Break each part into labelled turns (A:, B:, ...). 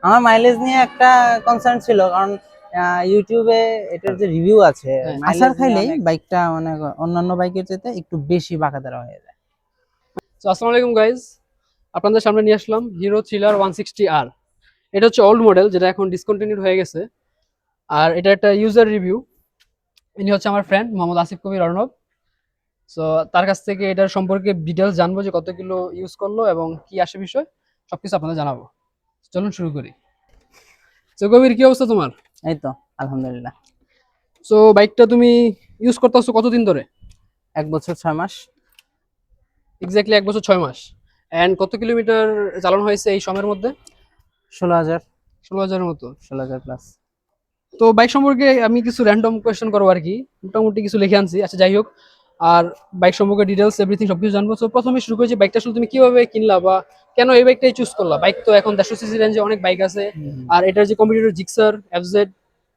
A: আমার মাইলেজ নিয়ে একটা কনসার্ন ছিল, কারণ ইউটিউবে এটার যে রিভিউ আছে আসার খাইলেই বাইকটা মানে অন্যান্য বাইকের চেয়ে একটু বেশি বাঁকাদারা হয়ে যায়।
B: তো আসসালামু আলাইকুম গাইজ, আপনাদের সামনে নিয়ে আসলাম হিরো থ্রিলার 160R। এটা হচ্ছে ওল্ড মডেল, যেটা এখন ডিসকন্টিনিউড হয়ে গেছে। আর এটা একটা ইউজার রিভিউ। ইনি হচ্ছে আমার ফ্রেন্ড মোহাম্মদ আসিফ কবির অর্ণব। সো তার কাছ থেকে এটার সম্পর্কে ডিটেলস জানবো, যে কত কিলো ইউজ করলো এবং কি আসে বিষয়, সবকিছু আপনাদের জানাবো। চলুন শুরু করি। তো কবির, কি অবস্থা তোমার?
A: এই তো আলহামদুলিল্লাহ।
B: সো বাইকটা তুমি ইউজ করতেছো কতদিন ধরে?
A: 1 বছর 6 মাস।
B: এক্স্যাক্টলি 1 বছর 6 মাস। অ্যান্ড কত কিলোমিটার চালানো হয়েছে এই সময়ের মধ্যে?
A: 16,000।
B: 16,000-এর মতো।
A: 16,000 প্লাস।
B: তো বাইক সম্পর্কে আমি কিছু র্যান্ডম কোয়েশ্চেন করবো আর কি, মোটামুটি কিছু লিখে আনছি। আচ্ছা, যাই হোক। আর বাইক সম্পর্কে ডিটেলস এভরিথিং সবকিছু জানবো। তো প্রথমে শুরু করেছি, বাইকটা আসলে তুমি কিভাবে কিনলা বা কেন এই বাইকটাই চুজ করলা? বাইক তো এখন 150 সিসি রেঞ্জে অনেক বাইক আছে, আর এটার যে কম্পিটিটর জিক্সার, এফজেড,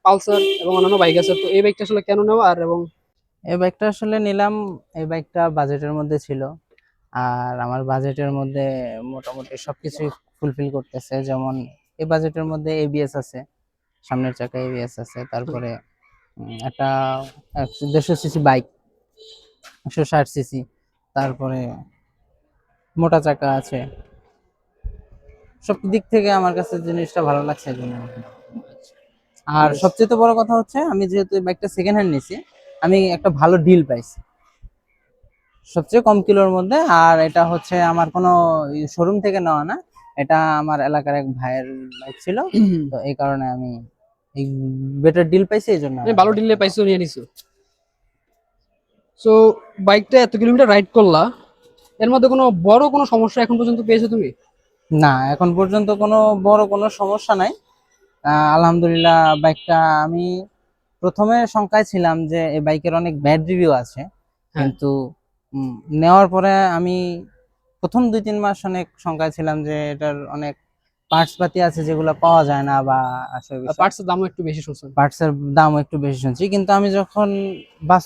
B: পালসার এবং অন্যান্য বাইক আছে। তো এই বাইকটা আসলে কেন নেওয়া? আর এবং
A: এই বাইকটা আসলে নিলাম, এই বাইকটা বাজেটের মধ্যে ছিল, আর আমার বাজেটের মধ্যে মোটামুটি সবকিছুই ফুলফিল করতেছে। যেমন এই বাজেটের মধ্যে এবিএস আছে, সামনের চাকা এবিএস আছে, তারপরে একটা 150 সিসি বাইক, 160 সিসি, তারপরে মোটা চাকা আছে। সব দিক থেকে আমার কাছে জিনিসটা ভালো লাগছে এই জন্য। আর সবচেয়ে বড় কথা হচ্ছে, আমি যেহেতু এই বাইকটা সেকেন্ড হ্যান্ড নিছি, আমি একটা ভালো ডিল পাইছি সবচেয়ে কম কিলোর মধ্যে। আর এটা হচ্ছে আমার কোনো শোরুম থেকে নেওয়া না, এটা আমার এলাকার এক ভাইয়ের বাইক ছিল, তো এই কারণে আমি এই বেটার ডিল পাইছি, এই জন্য
B: মানে ভালো ডিলে পাইছো, নিয়ে নিছো। সো বাইকটা এত কিলোমিটার রাইড করলা, এর মধ্যে কোনো বড় কোনো সমস্যা এখন পর্যন্ত পেয়েছো তুমি?
A: না, এখন পর্যন্ত কোনো বড় কোনো সমস্যা নাই। আলহামদুলিল্লাহ। বাইকটা আমি প্রথমে শঙ্কায় ছিলাম যে এই বাইকের অনেক ব্যাড রিভিউ আছে,
B: হ্যাঁ।
A: কিন্তু নেওয়ার পরে আমি প্রথম 2-3 মাস অনেক শঙ্কায় ছিলাম যে এটার অনেক পার্টস পাতি আছে যেগুলো পাওয়া যায় না বা আসলে বিষয়,
B: পার্টসের দামও একটু বেশি শুনছেন?
A: পার্টসের দামও একটু বেশি শুনছি। কিন্তু আমি যখন বাস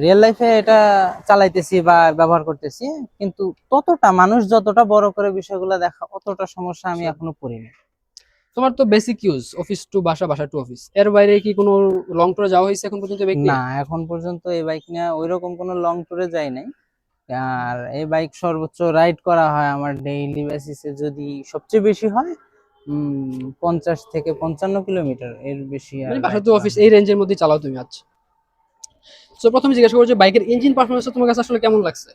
A: রিয়েল লাইফে এটা চালাইতেছি বা ব্যবহার করতেছি, কিন্তু ততটা মানুষ যতটা বড় করে বিষয়গুলো দেখা, অতটা সমস্যা আমি এখনো পড়িনি।
B: তোমার তো বেসিক ইউজ অফিস টু বাসা, বাসা টু অফিস, এর বাইরে কি কোনো লং ট্যুরে যাওয়া হয়েছে এখন পর্যন্ত বাইক
A: না,
B: নিয়ে?
A: এখন পর্যন্ত এই বাইক নিয়ে ওইরকম কোনো লং ট্যুরে যাই নাই। আর এই বাইক সর্বোচ্চ রাইড করা হয় আমার ডেইলি বেসিসে, যদি সবচেয়ে বেশি হয় 50 থেকে 55 কিলোমিটার, এর বেশি আর
B: মানে বাসা
A: রাইড
B: টু
A: করা
B: অফিস
A: হয়।
B: এই রেঞ্জের মধ্যে চালাও তুমি? আচ্ছা। সো প্রথমে জিজ্ঞাসা করবো যে বাইকের ইঞ্জিন পারফরমেন্স তোমার কাছে আসলে কেমন লাগছে?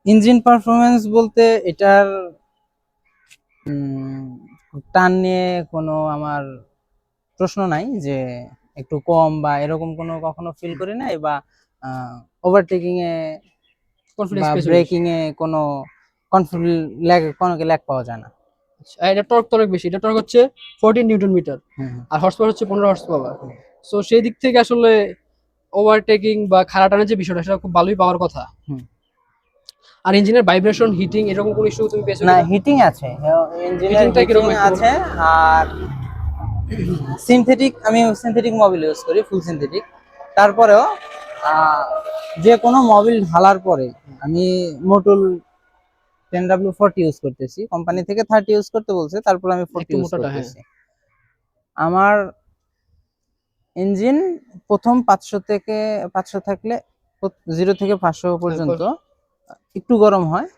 A: ইঞ্জিন পারফরমেন্স বলতে এটার উম, টান নিয়ে কোনো আমার প্রশ্ন নাই, যে একটু কম বা এরকম কোনো কখনো ফিল করি নাই, বা ওভারটেকিং এ
B: কনফিডেন্স
A: বা
B: পেয়েছো বেশি?
A: ব্রেকিং এ কোনো কনফিডেন্স ল্যাগ, কোনো ল্যাগ পাওয়া যায় না।
B: আচ্ছা, আর এটা টর্ক তো অনেক বেশি, এটা টর্ক হচ্ছে 14 নিউটন মিটার,
A: হুম
B: আর হর্স পাওয়ার হচ্ছে 15 হর্স পাওয়ার।
A: হুম।
B: সো সেই দিক থেকে আসলে ওভারটেকিং বা খাড়া টানের যে বিষয়টা, সেটা খুব ভালোই পাওয়ার কথা।
A: হুম।
B: আর ইঞ্জিনের ভাইব্রেশন, হিটিং, এরকম কোনো ইস্যু তুমি পেয়েছো
A: না,
B: কিনা?
A: হিটিং আছে, ইঞ্জিনের
B: হিটিংটা
A: হিটিং
B: কিরকম একটু বলো।
A: আছে। আর সিনথেটিক, আমি সিনথেটিক মোবিল ইউজ করি, ফুল সিনথেটিক। তারপরেও আহ, যে কোনো মোবিল ঢালার পরে আমি মোটুল 10W40 ইউজ করতেছি, কোম্পানি থেকে 30 ইউজ করতে বলছে, তারপর আমি 40
B: একটু
A: ইউজ
B: মোটাটা, হ্যাঁ।
A: করতেছি। আমার ইঞ্জিন প্রথম 500 থেকে 500 থাকলে, 0 থেকে 500 পর্যন্ত একটু গরম হয়,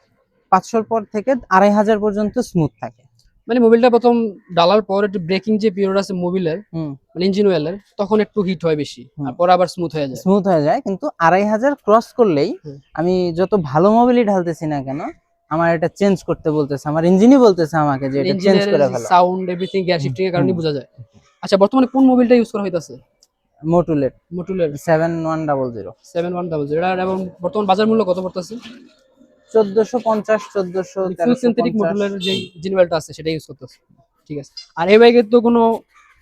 A: 500 পর থেকে 2500 পর্যন্ত স্মুথ থাকে।
B: মানে মোবিলটা প্রথম ডালার পর একটু ব্রেকিং যে পিরিয়ড আছে মোবিলের,
A: হুম
B: মানে ইঞ্জিন অয়েলের, তখন একটু হিট হয় বেশি,
A: হুম।
B: আর পরে আবার স্মুথ হয়ে যায়।
A: স্মুথ হয়ে যায়, কিন্তু 2500 ক্রস করলেই
B: হুম।
A: আমি যত ভালো মোবিলই ঢালতেছি না কেন, আমার এটা চেঞ্জ করতে বলতেছে, আমার ইঞ্জিনই বলতেছে আমাকে যে এটা চেঞ্জ
B: ইঞ্জিনের
A: করে ফেলো।
B: সাউন্ড, এভরিথিং, গিয়ার
A: হুম
B: শিফটিং এর
A: হুম।
B: কারণে বোঝা যায়। আচ্ছা, বর্তমানে কোন মোবিলটা ইউজ করা হইতাছে?
A: মোটুলের
B: মটুলের
A: 7100।
B: 7100। এটা এবং বর্তমান বাজার মূল্য কত পড়তেছে?
A: 1450, 1400,
B: মানে ফুল সিনথেটিক
A: 1350।
B: মটুলের যে ইঞ্জিন অয়েলটা আছে সেটা ইউজ করতেছে। ঠিক আছে। আর এই বাইকের তো কোনো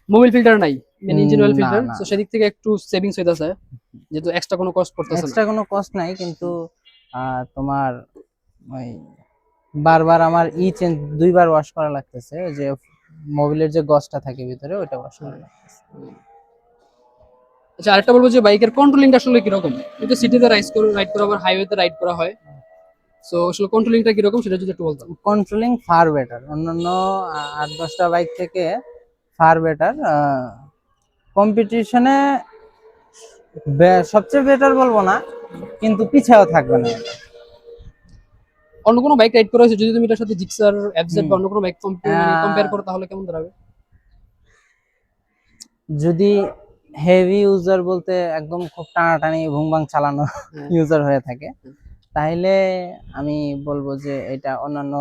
B: মোবিল ফিল্টার নাই, মানে ইঞ্জিন অয়েল
A: না
B: ফিল্টার,
A: না,
B: তো সেদিক থেকে একটু সেভিংস হইতাছে, যেহেতু এক্সট্রা কোনো কস্ট পড়তেছে না।
A: এক্সট্রা কোনো কস্ট নাই, কিন্তু তোমার ওই বারবার আমার চেঞ্জ 2বার ওয়াশ করা লাগতেছে, ওই যে মোবিলের যে গসটা থাকে ভিতরে, ওইটা ওয়াশ করা লাগতেছে।
B: আচ্ছা, আরেকটা বলবো যে বাইকের কন্ট্রোলিংটা আসলে কিরকম? কিন্তু সিটিতে রাইড করে আবার হাইওয়েতে রাইড করা হয়। সো আসলে কন্ট্রোলিংটা কিরকম সেটা যদি একটু বলতাম।
A: কন্ট্রোলিং ফার বেটার, অন্যান্য 8-10টা বাইক থেকে ফার বেটার। কম্পিটিশনে সবচেয়ে বেটার বলবো না, কিন্তু পিছাও থাকবে না এটা।
B: অন্য কোনো বাইক রাইড করা হয়েছে যদি তুমি এটার সাথে জিক্সার এফজেড বা
A: হুম।
B: অন্য কোনো বাইক কম্পেয়ার করো তাহলে কেমন দাঁড়াবে?
A: যদি হেভি ইউজার বলতে একদম খুব টানাটানি ভুংবাং চালানো
B: হ্যাঁ।
A: ইউজার হয়ে থাকে, তাহলে আমি বলবো যে এটা অন্যান্য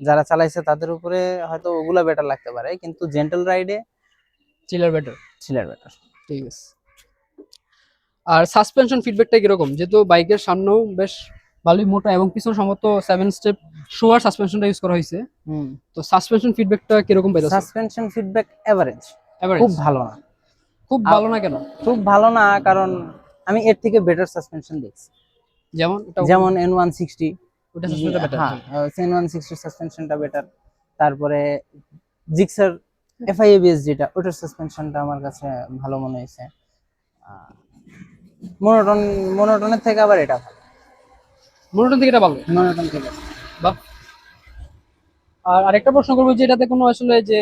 A: যারা চালাইছে তাদের উপরে হয়তো ওগুলা বেটার লাগতে পারে, কিন্তু জেন্টল রাইডে
B: চিলার বেটার।
A: Chiller better.
B: ঠিক আছে। আর সাসপেনশন ফিডব্যাকটা কিরকম, যেহেতু বাইকের সামনেও বেশ ভালোই মোটা এবং পিছনে সম্ভবত 7 স্টেপ শোয়ার সাসপেনশনটা ইউজ করা হয়েছে,
A: হুম।
B: তো সাসপেনশন ফিডব্যাকটা কিরকম পাইছো?
A: Suspension feedback average,
B: average?
A: খুব ভালো না।
B: খুব ভালো না কেন?
A: খুব ভালো না কারণ আমি এর থেকে বেটার সাসপেনশন দেখছি,
B: যেমন এটা
A: যেমন N160।
B: ওটা সাসপেনশনটা বেটার।
A: হ্যাঁ, N160 সাসপেনশনটা বেটার। তারপরে জিক্সার FI ABS যেটা, ওটার সাসপেনশনটা আমার কাছে ভালো মনে হয়েছে। মোনোটনের থেকে আবার এটা ভালো।
B: মোনোটন থেকে এটা ভালো।
A: মোনোটন থেকে।
B: বাহ। আর আরেকটা প্রশ্ন করবো যে এটাতে কোনো আসলে যে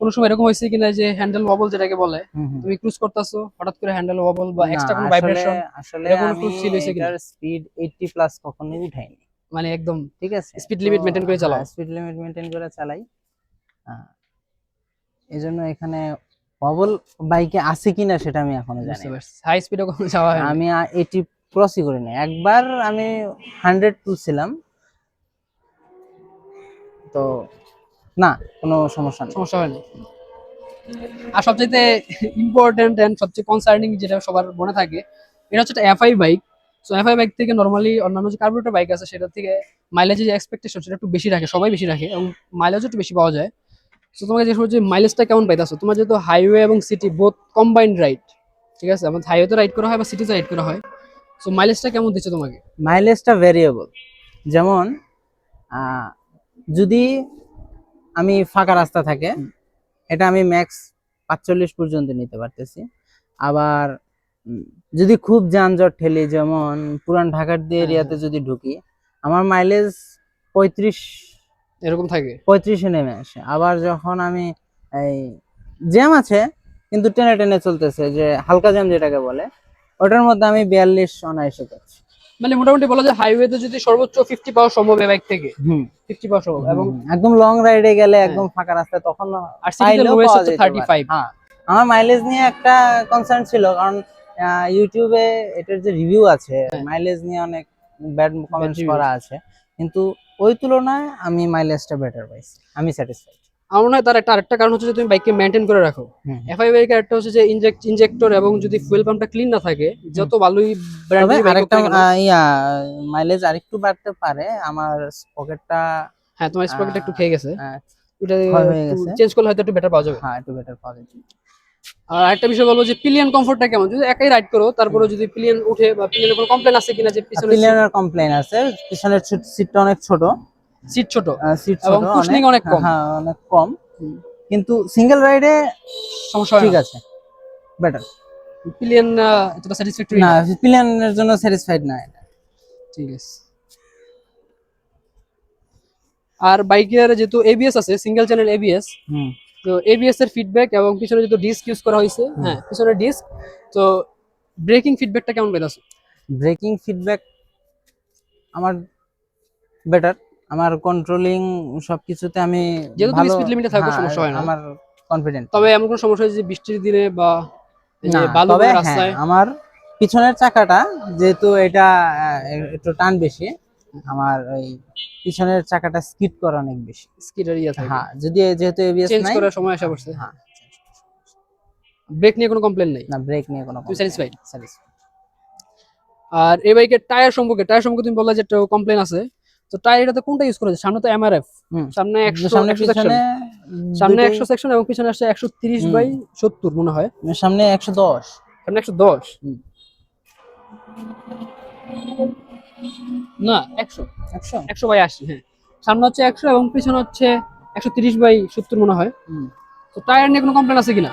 B: কোনো সময় এরকম হয়েছে কিনা যে হ্যান্ডেল ওয়াবল যেটাকে বলে, তুমি ক্রুজ করতেছো হঠাৎ করে হ্যান্ডেল ওয়াবল বা
A: না,
B: এক্সট্রা কোনো
A: আসলে
B: ভাইব্রেশন,
A: আসলে
B: এরকম
A: আমি
B: কোনো ফিল হয়েছে কিনা?
A: এটার স্পিড 80 প্লাস কখনোই উঠাইনি,
B: মানে একদম
A: ঠিক আছে?
B: স্পিড লিমিট মেনটেন করে চালাও?
A: স্পিড লিমিট মেনটেন করে চালাই। এই জন্য এখানে ওয়াবল বাইকে আছে কিনা সেটা আমি এখনো জানি
B: বুঝতে
A: না।
B: পারছি, হাই স্পিডে কখনো যাওয়া হয় না।
A: আমি 80 ক্রসই করিনি। একবার আমি 100 তুলছিলাম, তো না, কোনো সমস্যা নেই।
B: সমস্যা হয় না। আর সবচেয়ে ইম্পর্টেন্ট এন্ড সবচেয়ে কনসার্নিং যেটা সবার মনে থাকে, এটা হচ্ছে একটা FI bike. So FI bike থেকে নরমালি অন্যান্য যে কার্বোরেটর বাইক আছে সেটা থেকে মাইলেজের যে এক্সপেকটেশন সেটা একটু বেশি রাখে, সবাই বেশি রাখে এবং মাইলেজও একটু বেশি পাওয়া যায়। সো তোমাকে যে যে মাইলেজটা কেমন পাইতেছো, তোমার যেহেতু হাইওয়ে এবং সিটি বোথ কম্বাইন্ড রাইড, ঠিক আছে, আমাদের হাইওয়েতে রাইড করা হয় বা সিটিতে রাইড করা হয়, সো মাইলেজটা কেমন দিচ্ছে তোমাকে?
A: মাইলেজটা ভেরিয়েবল। যেমন আহ, যদি আমি ফাঁকা রাস্তা থাকে, এটা আমি ম্যাক্স 45 পর্যন্ত নিতে পারতেছি। আবার যদি খুব যানজট ঠেলি, যেমন পুরান ঢাকার দিয়ে এরিয়াতে যদি ঢুকি, আমার মাইলেজ 35
B: এরকম থাকে।
A: 35-এ নেমে আসে। আবার যখন আমি এই জ্যাম আছে কিন্তু টেনে টেনে চলতেছে, যে হালকা জ্যাম যেটাকে বলে, ওটার মধ্যে আমি 42 অনায়াসে পাচ্ছি।
B: মানে মোটামুটি বলা যায় হাইওয়েতে যদি সর্বোচ্চ 50 পাওয়া সম্ভব এই বাইক থেকে, 50 পাওয়া সম্ভব। এবং
A: একদম লং রাইডে গেলে একদম ফাঁকা রাস্তায় তখন
B: আর সিটিতে
A: পাইলেও
B: লোয়েস্ট
A: পাওয়া
B: হচ্ছে
A: যেতে
B: 35।
A: পারে। হ্যাঁ, আমার মাইলেজ নিয়ে একটা কনসার্ন ছিল, কারণ ইউটিউবে এটার যে রিভিউ আছে মাইলেজ নিয়ে অনেক ব্যাড কমেন্টস
B: review।
A: করা আছে, কিন্তু ওই তুলনায় আমি মাইলেজটা বেটার পাইছি, আমি স্যাটিসফাইড।
B: আমার মনে হয় তার একটা আরেকটা কারণ হচ্ছে যে তুমি বাইককে মেনটেন করে রাখো। এফআই বাইকের একটা হচ্ছে যে ইনজেক্টর এবং যদি ফুয়েল পাম্পটা ক্লিন না থাকে, যত ভালোই
A: তবে
B: ব্র্যান্ডের বাইক হোক
A: আরেকটা
B: না কেন।
A: মাইলেজ আরেকটু বাড়তে পারে, আমার পকেটটা
B: হ্যাঁ, তোমার স্পকেটটা একটু খেয়ে গেছে, ওটা
A: ক্ষয় হয়ে
B: একটু
A: গেছে।
B: চেঞ্জ করলে হয়তো একটু বেটার পাওয়া যাবে।
A: হ্যাঁ, একটু বেটার পাওয়া যাবে।
B: আর একটা বিষয় বলবো যে পিলিয়ন কমফোর্টটা কেমন, যদি একাই রাইড করো তারপরে যদি পিলিয়ন উঠে বা পিলিয়নের কোনো কমপ্লেন আছে কিনা যে পিছনে
A: পিলিয়নের কমপ্লেইন আছে, পিছনের সিটটা অনেক ছোট,
B: সিট ছোট
A: সিট
B: এবং
A: ছোট,
B: কুশনিং অনেক কম।
A: হ্যাঁ, অনেক কম, কিন্তু সিঙ্গেল রাইডে
B: সমস্যা হয়
A: ঠিক
B: না।
A: আছে, বেটার।
B: পিলিয়ন এতটা স্যাটিসফ্যাক্টরি
A: না,
B: না।
A: পিলিয়নের জন্য স্যাটিসফাইড না এটা।
B: ঠিক আছে। আর বাইকের যেহেতু এবিএস আছে, সিঙ্গেল চ্যানেল এবিএস, তো এবিএস এর ফিডব্যাক এবং পিছনে যেহেতু ডিস্ক ইউজ করা হয়েছে, হ্যাঁ পিছনে ডিস্ক, তো ব্রেকিং ফিডব্যাকটা কেমন পেয়েছো?
A: ব্রেকিং ফিডব্যাক আমার বেটার, আমার কন্ট্রোলিং সবকিছুতে আমি
B: যেহেতু তুমি
A: ভালো।
B: স্পিড লিমিটে থাকো
A: হ্যাঁ,
B: সমস্যা হয় না।
A: আমার কনফিডেন্ট।
B: তবে এমন কোনো সমস্যা হয় যে বৃষ্টির দিনে বা এই যে
A: না,
B: বালু
A: তবে
B: পড়ে
A: হ্যাঁ,
B: রাস্তায়?
A: আমার পিছনের চাকাটা যেহেতু এটা একটু টান বেশি, আমার ওই পিছনের চাকাটা স্কিড করে অনেক বেশি।
B: স্কিডার ইয়া থাকে,
A: হ্যাঁ, যদি যেহেতু এবিএস
B: চেঞ্জ
A: নাই।
B: করার সময় আসা পড়ছে।
A: হ্যাঁ,
B: ব্রেক নিয়ে কোনো কমপ্লেন নেই?
A: না, ব্রেক নিয়ে কোনো
B: তুমি স্যাটিসফাইড?
A: স্যাটিসফাইড।
B: আর এই বাইকের টায়ার সম্পর্কে তুমি বললে যে একটা কমপ্লেন আছে, তো টায়ার এটাতে কোনটা ইউজ করেছে? সামনে তো এমআরএফ, সামনে 100
A: সামনে
B: 100 সেকশন,
A: পিছনে
B: সামনে
A: দুইটাই।
B: 100 সেকশন এবং পিছনে আসছে 130/70 মনে হয়,
A: সামনে 110।
B: সামনে 110 না 100,
A: 100।
B: 100/80, হ্যাঁ সামনে হচ্ছে 100 এবং পিছনে হচ্ছে 130/70 মনে হয়। তো টায়ার নিয়ে কোনো কমপ্লেন আছে কিনা?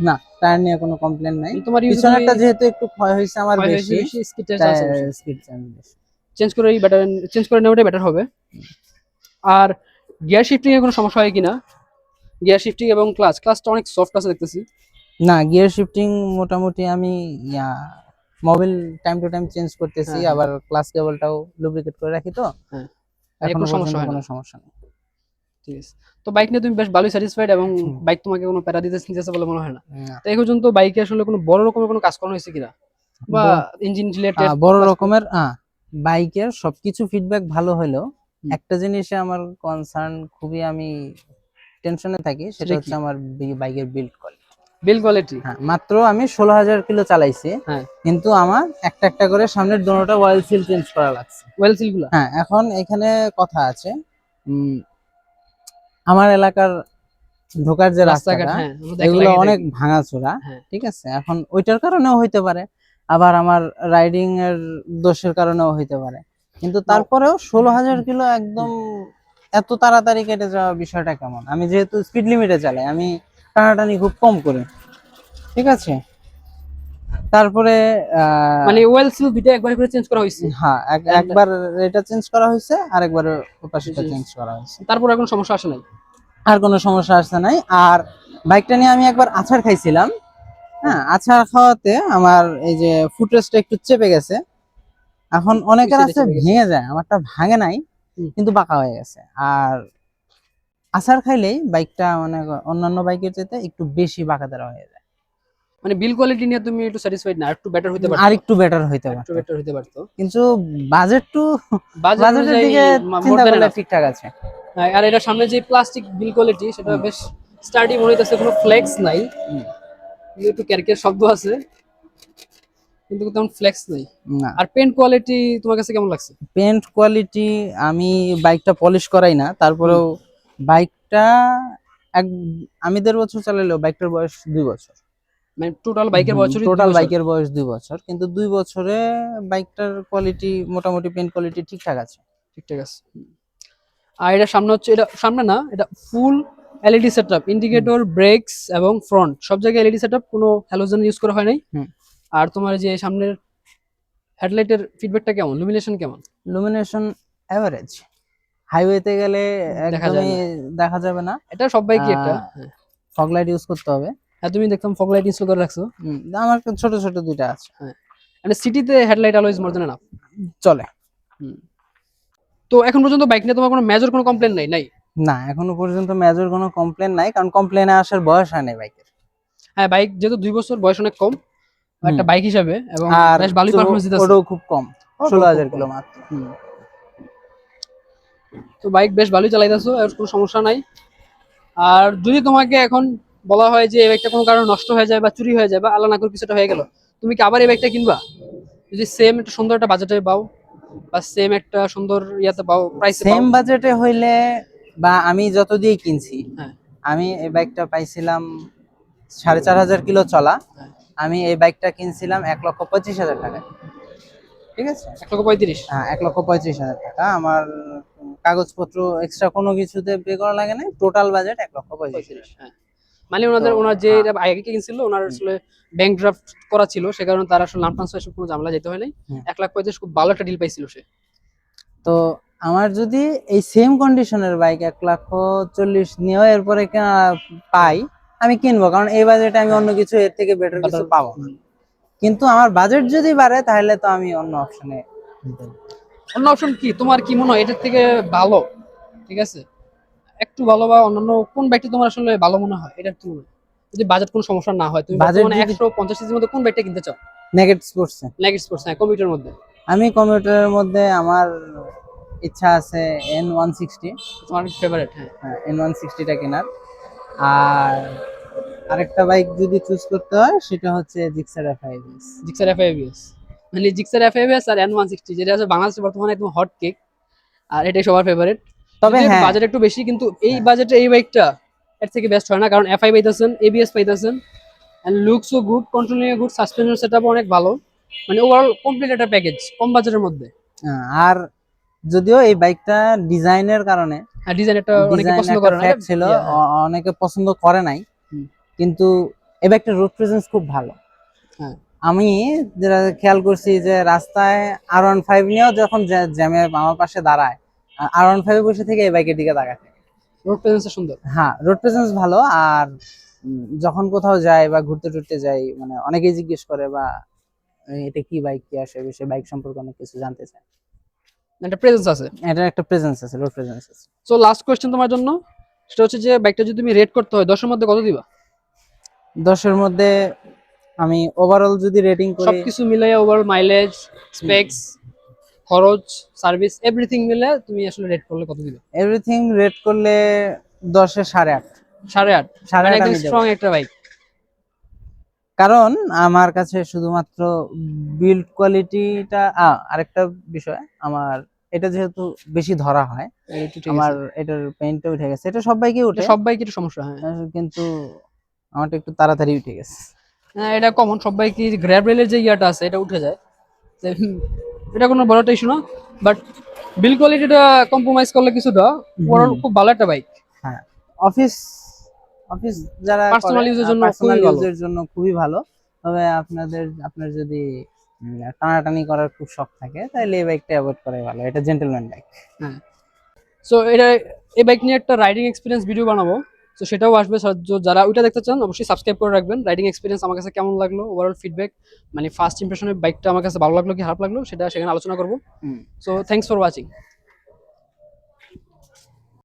A: না, টায়ার নিয়ে কোনো কমপ্লেন নাই।
B: তোমার ইউজে
A: পিছনেরটা যেহেতু একটু ক্ষয় হয়েছে আমার বেশি,
B: স্কিড টায়ার চালাচ্ছে বেশি।
A: স্কিড চালানো বেশি।
B: চেঞ্জ করে নেওয়াটাই বেটার হবে। আর গিয়ার শিফটিং এর কোনো সমস্যা হয় কিনা, গিয়ার শিফটিং এবং ক্লাচটা অনেক সফট আছে দেখতেছি।
A: না, গিয়ার শিফটিং মোটামুটি আমি Mobil time to time change করতেছি,
B: হ্যাঁ,
A: আবার ক্লাস কেবলটাও লুব্রিকেট করে রাখি, তো
B: হ্যাঁ,
A: এখনো
B: কোনো
A: পর্যন্ত
B: সমস্যা হয় না।
A: কোনো সমস্যা নেই।
B: ঠিক আছে। তো বাইক নিয়ে তুমি বেশ ভালোই স্যাটিসফাইড এবং
A: হুম,
B: বাইক তোমাকে কোনো প্যারা দিতেছে বলে মনে হয় না।
A: না।
B: তো এই পর্যন্ত বাইকে আসলে কোনো বড় রকমের কোনো কাজ করানো হয়েছে কিনা, বা ইঞ্জিন রিলেটেড
A: বড়
B: কাজ?
A: রকমের বাইকের সবকিছু ফিডব্যাক ভালো হলেও
B: হুম।
A: একটা জিনিসে আমার কনসার্ন, খুবই আমি টেনশনে থাকি, সেটা
B: সেটা কি?
A: হচ্ছে আমার বাইকের বিল্ড কোয়ালিটি।
B: বিল কোয়ালিটি।
A: হ্যাঁ, মাত্র আমি 16,000 কিলো চালাইছি,
B: হ্যাঁ,
A: কিন্তু আমার একটা একটা করে সামনের দোনোটা অয়েল সিল চেঞ্জ করা লাগছে।
B: ওয়েল সিল গুলা।
A: হ্যাঁ, এখন এখানে কথা আছে, উম, আমার এলাকার ঢোকার যে
B: রাস্তাঘাট,
A: রাস্তাটা,
B: হ্যাঁ, আমরা দেখে
A: এগুলো
B: লাগিয়ে
A: অনেক
B: থাকি।
A: ভাঙাচোরা।
B: হ্যাঁ,
A: ঠিক আছে, এখন ওইটার কারণেও হইতে পারে, আবার আমার রাইডিং এর দোষের কারণেও হইতে পারে, কিন্তু
B: না,
A: তারপরেও 16,000 কিলো একদম এত তাড়াতাড়ি কেটে যাওয়া বিষয়টা কেমন? আমি যেহেতু স্পিড লিমিটে চালাই, আমি টানাটানি খুব কম করে। ঠিক আছে, তারপরে
B: মানে ওয়েল সিল দুইটা একবার করে চেঞ্জ করা হয়েছে।
A: হ্যাঁ,
B: And
A: একবার এটা চেঞ্জ করা হয়েছে, আর একবার ওপাশটা চেঞ্জ করা হয়েছে।
B: তারপর এখন সমস্যা আসে নাই।
A: আর কোনো সমস্যা আসছে নাই। আর বাইকটা নিয়ে আমি একবার আছাড় খাইছিলাম। হ্যাঁ, আছাড় খাওয়াতে আমার এই যে ফুটরেস্টটা একটু চেপে গেছে। এখন
B: দুই
A: অনেকের
B: সাইডে
A: আছে
B: চেপে গেছে।
A: ভেঙে যায়, আমারটা ভাঙে নাই,
B: হুম।
A: কিন্তু বাঁকা হয়ে গেছে। আর আছাড় খাইলেই বাইকটা মানে অন্যান্য বাইকের চাইতে একটু বেশি বাঁকা দেওয়া হয়ে যায়।
B: মানে বিল কোয়ালিটি নিয়ে তুমি একটু স্যাটিসফাইড না, একটু বেটার হতে
A: আর
B: পারতো।
A: একটু বেটার হইতে
B: একটু
A: পারতো,
B: বেটার হতে পারতো।
A: কিন্তু বাজেট টু
B: বাজেট
A: বাজেটের
B: অনুযায়ী
A: দিকে
B: মোর
A: চিন্তা
B: দ্যান
A: করলে
B: এনাফ।
A: ঠিকঠাক আছে।
B: আর এটা সামনে যে প্লাস্টিক বিল কোয়ালিটি সেটা
A: হুম,
B: বেশ স্টার্ডি মনে হইতেছে, কোনো ফ্লেক্স নাই।
A: হুম,
B: একটু ক্যারকের শব্দ আছে, কিন্তু তেমন ফ্লেক্স নাই।
A: না।
B: আর পেন্ট কোয়ালিটি তোমার কাছে কেমন লাগছে?
A: পেন্ট কোয়ালিটি, আমি বাইকটা পলিশ করাই না,
B: হুম।
A: তারপরেও বাইকটা এক আমি 1.5 বছর চালালেও বাইকটার বয়স 2 বছর।
B: মানে টোটাল বাইকের বছরই 2
A: টোটাল
B: বছর।
A: বাইকের বয়স 2 বছর, কিন্তু 2 বছরে বাইকটার কোয়ালিটি, মোটামুটি পেন্ট কোয়ালিটি ঠিকঠাক আছে।
B: ঠিকঠাক আছে। আর এটা সামনে হচ্ছে, এটা সামনে না, এটা ফুল এলইডি সেটআপ,
A: হুম,
B: ইন্ডিকেটর, ব্রেকস এবং ফ্রন্ট সব জায়গায় এলইডি সেটআপ, কোনো হ্যালোজেন ইউজ করা হয় নাই।
A: হুম।
B: আর তোমার যে সামনের হেডলাইটের ফিডব্যাকটা কেমন, লুমিনেশন কেমন?
A: লুমিনেশন এভারেজ, হাইওয়েতে গেলে
B: দেখা যায়
A: একদমই
B: না,
A: দেখা যাবে না।
B: এটা সব বাইকই একটা। হ্যাঁ,
A: ফগ লাইট ইউজ করতে হবে।
B: হ্যাঁ, তুমি দেখতাম ফগ লাইট ইনস্টল করে রাখছো।
A: আমার ছোট ছোট দুইটা আছে।
B: হ্যাঁ, মানে সিটিতে headlight always more than enough.
A: চলে।
B: তো এখন পর্যন্ত বাইক নিয়ে তোমার কোনো মেজর কোনো কমপ্লেন নাই নাই?
A: না, এখনো পর্যন্ত মেজর কোনো কমপ্লেন নাই, কারণ কমপ্লেনে আসার বয়স হয় নাই বাইকের।
B: হ্যাঁ, বাইক যেহেতু 2 বছর, বয়স অনেক কম
A: হুম।
B: একটা বাইক হিসাবে, এবং
A: আর
B: বেশ ভালোই পারফরমেন্স দিতেছে।
A: ওটাও খুব কম, 16,000 কিলো মাত্র।
B: তো বাইক বেশ ভালোই চালাইতেছো, এর কোনো সমস্যা নাই। আর যদি তোমাকে এখন বলা হয় যে এই বাইকটা কোনো কারণে নষ্ট হয়ে যায় বা চুরি হয়ে যায় বা আল্লাহ না করে কিছুটা হয়ে গেল, তুমি কি আবার এই বাইকটা কিনবা? যদি সেম একটা সুন্দর একটা বাজেটে পাও, বা সেম একটা সুন্দর ইয়াতে পাও, প্রাইসে পাও?
A: সেম বাজেটে হইলে, বা আমি যত দিয়ে কিনছি,
B: হ্যাঁ,
A: আমি এই বাইকটা পাইছিলাম 4,500 কিলো চলা।
B: হ্যাঁ,
A: আমি এই বাইকটা কিনছিলাম 1,25,000 টাকা। ঠিক আছে,
B: 1,35,000।
A: হ্যাঁ, 1,35,000 টাকা আমার কাগজপত্র এক্সট্রা কোনো কিছুতে পে করা লাগে না, টোটাল বাজেট 1,35,000।
B: 35, হ্যাঁ। মানে
A: তো
B: ওনার যে
A: হ্যাঁ,
B: এটা আগে কিনছিল, ওনার আসলে ব্যাংক ড্রাফট করা ছিল, সে কারণে তার আসলে নাম ট্রান্সফার এসব কোনো ঝামেলা যেতে হয় নাই।
A: হুম।
B: 1,35,000 খুব ভালো একটা ডিল পাইছিল সে।
A: তো আমার যদি এই সেম কন্ডিশনের বাইক 1,40,000 নিয়েও এরপরে পাই, আমি কিনবো, কারণ এই বাজেটে আমি অন্য কিছু এর থেকে বেটার কিছু পাবো না। কিন্তু আমার বাজেট যদি বাড়ে, তাহলে তো আমি অন্য অপশনে।
B: অন্য অপশন কি তোমার কি মনে হয় এটার থেকে ভালো? ঠিক আছে, একটু ভালো বা অন্যান্য কোন বাইকটা তোমার আসলে ভালো মনে হয় এটার তুলনায়? যদি বাজেট কোনো সমস্যা না হয়, তুমি
A: বাজেট
B: বর্তমানে
A: যদি
B: 150 সিসির মধ্যে কোন বাইকটা কিনতে চাও?
A: নেগেট স্পোর্টসে,
B: নেগেট স্পোর্টস, হ্যাঁ, কমিউটার মধ্যে।
A: আমি কমিউটারের মধ্যে আমার ইচ্ছা আছে N160।
B: তোমার ফেভারিট? হ্যাঁ,
A: হ্যাঁ, N160টা কেনার। আর আরেকটা বাইক যদি চুজ করতে হয়, সেটা হচ্ছে জিক্সার FIS।
B: জিক্সার এফআইবিএস। মানে জিক্সার এফআইবিএস আর N160, যেটা আছে বাংলাদেশে বর্তমানে একদম হট কেক, আর এটাই সবার ফেভারিট।
A: তবে
B: যদি
A: হ্যাঁ,
B: বাজেট একটু বেশি, কিন্তু এই
A: হ্যাঁ,
B: বাজেটে এই বাইকটা এর থেকে বেস্ট হয় না, কারণ এফআই পাইতেছেন, এবিএস পাইতেছেন, এন্ড লুকসও গুড, কন্ট্রোলিং গুড, সাসপেনশন সেটআপও অনেক ভালো। মানে ওভারঅল কমপ্লিট একটা প্যাকেজ কম বাজেটের মধ্যে।
A: আর যদিও এই বাইকটা ডিজাইনের কারণে,
B: আর ডিজাইন একটা অনেকে
A: ডিজাইন
B: পছন্দ
A: একটা
B: করে না, এটা
A: ফ্যাক্ট ছিল,
B: হ্যাঁ।
A: অনেকে পছন্দ করে নাই,
B: হুম,
A: কিন্তু এই বাইকটার রোড প্রেজেন্স খুব ভালো।
B: হ্যাঁ,
A: আমি যেটা খেয়াল করছি যে রাস্তায় R15 নিয়েও যখন জ্যামে আমার পাশে দাঁড়ায়, R15 বসে থেকে এই বাইকের দিকে তাকায় থাকে।
B: রোড প্রেজেন্সটা সুন্দর।
A: হ্যাঁ, রোড প্রেজেন্স ভালো। আর যখন কোথাও যাই বা ঘুরতে টুরতে যাই, মানে অনেকেই জিজ্ঞেস করে বা এটা কি বাইক, কি আসে, সে বাইক সম্পর্কে অনেক কিছু জানতে চায়।
B: একটা প্রেজেন্স আছে।
A: এটার একটা প্রেজেন্স আছে, রোড প্রেজেন্স আছে।
B: সো লাস্ট কোয়েশ্চেন তোমার জন্য, সেটা হচ্ছে যে বাইকটা যদি তুমি রেট করতে হয় 10 এর মধ্যে কত দিবা?
A: 10-এর মধ্যে আমি ওভারঅল যদি রেটিং করি,
B: সবকিছু মিলাইয়া ওভারঅল মাইলেজ, স্পেক্স, খরচ, সার্ভিস এভরিথিং মিলে তুমি আসলে রেট করলে কত দিবে?
A: এভরিথিং রেট করলে 10-এ 8.5।
B: 8.5?
A: 8.5
B: মানে একদম
A: আমি দেবো।
B: স্ট্রং একটা বাইক।
A: কারণ আমার কাছে শুধুমাত্র বিল্ড কোয়ালিটিটা, আরেকটা বিষয়, আমার এটা যেহেতু বেশি ধরা হয়,
B: একটু ঠিক
A: আমার
B: আছে,
A: এটার পেইন্টটা উঠে গেছে। এটা সব বাইকে
B: এটা
A: উঠে,
B: সব বাইকের সমস্যা। হ্যাঁ,
A: কিন্তু আমারটা একটু তাড়াতাড়ি উঠে গেছে।
B: হ্যাঁ, এটা কমন, সব বাইকের গ্র্যাব রেলের যে ইয়াটা আছে এটা উঠে যায়। তো, এটা কোনো বড় একটা ইস্যু না, বাট বিল কোয়ালিটিটা কম্প্রোমাইজ করলে কিছুটা, ওভারঅল খুব ভালো একটা বাইক।
A: হ্যাঁ, অফিস অফিস যারা করে,
B: পার্সোনাল ইউজের জন্য
A: পার্সোনাল
B: খুবই ভালো।
A: ইউজের জন্য খুবই ভালো। তবে আপনার যদি টানাটানি করার খুব শখ থাকে, তাহলে এই বাইকটা অ্যাভয়েড করাই ভালো। এটা জেন্টলম্যান বাইক।
B: হ্যাঁ, সো এটা, এই বাইক নিয়ে একটা রাইডিং এক্সপিরিয়েন্স ভিডিও বানাবো, তো সেটাও আসবে। যারা ওইটা দেখতে চান অবশ্যই সাবস্ক্রাইব করে রাখবেন। রাইডিং এক্সপিরিয়েন্স আমার কাছে কেমন লাগলো, ওভারঅল ফিডব্যাক, মানে ফার্স্ট ইমপ্রেশনের বাইকটা আমার কাছে ভালো লাগলো কি খারাপ লাগলো সেটা সেখানে আলোচনা করবো। So thanks for watching.